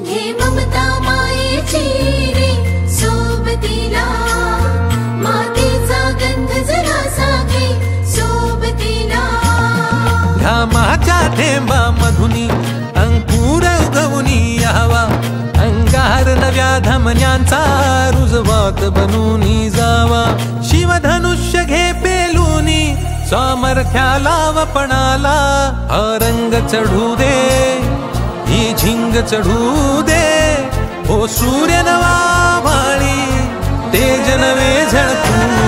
घे ममता मायेची रे सोबतीला, मातेचा गंध जरासा घे सोबतीला. घामाच्या थेंबा मधुनी अंकुर उगवूनी यावा, अंगार नव्या धमन्यांचा रुजवात बनूनी जावा. शिवधनुष्य घे पेलूनी सामर्थ्याला वपणाला, हा रंग चढू दे ही झिंग चढू दे. ओ सूर्य नवा भाळी तेज नवे झळकू